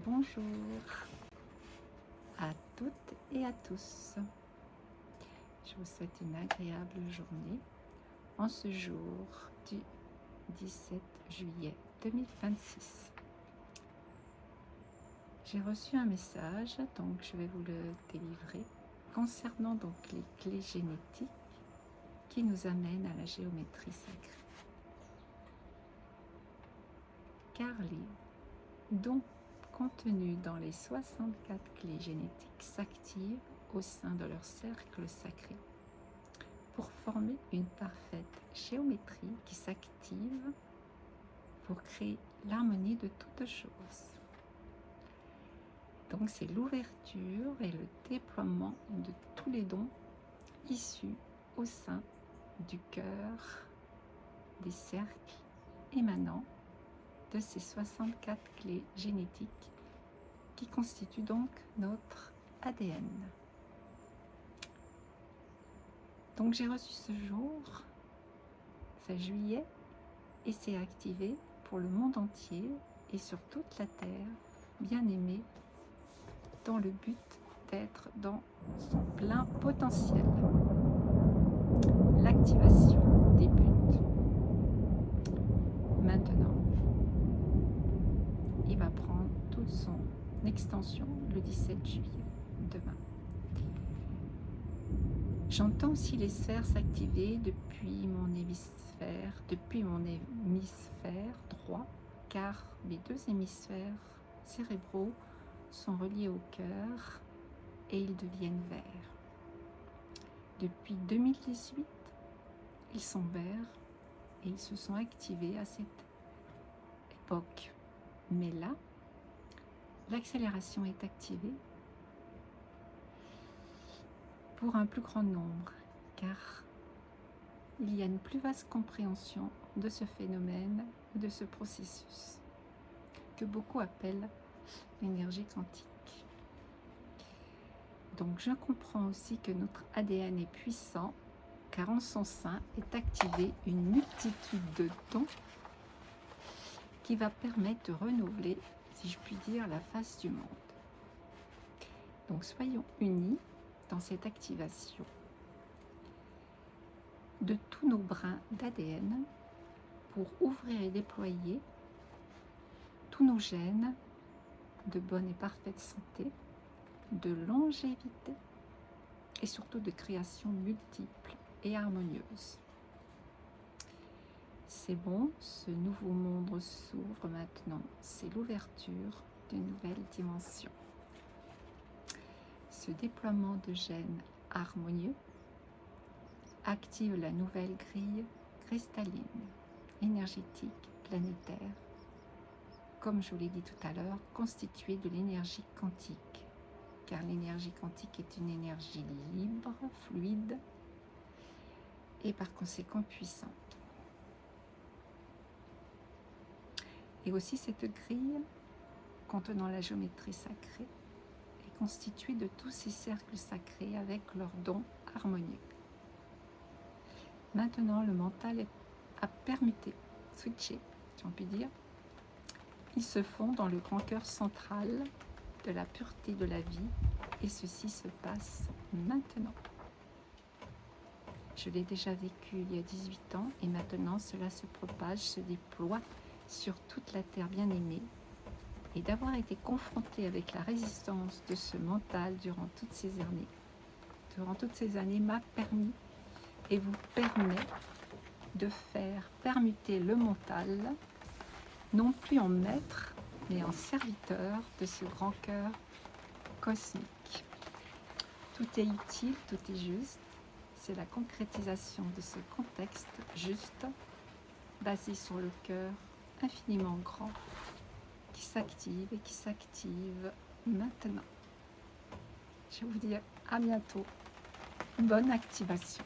Bonjour à toutes et à tous. Je vous souhaite une agréable journée en ce jour du 17 juillet 2026. J'ai reçu un message, donc je vais vous le délivrer, concernant donc les clés génétiques qui nous amènent à la géométrie sacrée. Car les dons contenus dans les 64 clés génétiques s'activent au sein de leur cercle sacré pour former une parfaite géométrie qui s'active pour créer l'harmonie de toutes choses. Donc c'est l'ouverture et le déploiement de tous les dons issus au sein du cœur des cercles émanant de ces 64 clés génétiques qui constituent donc notre ADN. Donc j'ai reçu ce jour, c'est juillet, et c'est activé pour le monde entier et sur toute la Terre, bien aimé, dans le but d'être dans son plein potentiel. L'activation débute maintenant. Il va prendre toute son extension le 17 juillet, demain. J'entends aussi les sphères s'activer depuis mon hémisphère droit, car mes deux hémisphères cérébraux sont reliés au cœur et ils deviennent verts. Depuis 2018, ils sont verts et ils se sont activés à cette époque. Mais là, l'accélération est activée pour un plus grand nombre, car il y a une plus vaste compréhension de ce phénomène, de ce processus, que beaucoup appellent l'énergie quantique. Donc je comprends aussi que notre ADN est puissant, car en son sein est activée une multitude de dons qui va permettre de renouveler, si je puis dire, la face du monde. Donc soyons unis dans cette activation de tous nos brins d'ADN pour ouvrir et déployer tous nos gènes de bonne et parfaite santé, de longévité et surtout de création multiple et harmonieuse. C'est bon, ce nouveau monde s'ouvre maintenant, c'est l'ouverture d'une nouvelle dimension. Ce déploiement de gènes harmonieux active la nouvelle grille cristalline, énergétique, planétaire, comme je vous l'ai dit tout à l'heure, constituée de l'énergie quantique, car l'énergie quantique est une énergie libre, fluide et par conséquent puissante. Et aussi cette grille contenant la géométrie sacrée est constituée de tous ces cercles sacrés avec leurs dons harmonieux. Maintenant, le mental a permuté, switché, si on peut dire. Ils se font dans le grand cœur central de la pureté de la vie et ceci se passe maintenant. Je l'ai déjà vécu il y a 18 ans et maintenant cela se propage, se déploie sur toute la terre bien-aimée, et d'avoir été confronté avec la résistance de ce mental durant toutes ces années m'a permis et vous permet de faire permuter le mental, non plus en maître, mais en serviteur de ce grand cœur cosmique. Tout est utile, tout est juste, c'est la concrétisation de ce contexte juste, basé sur le cœur infiniment grand, qui s'active et qui s'active maintenant. Je vous dis à bientôt. Bonne activation.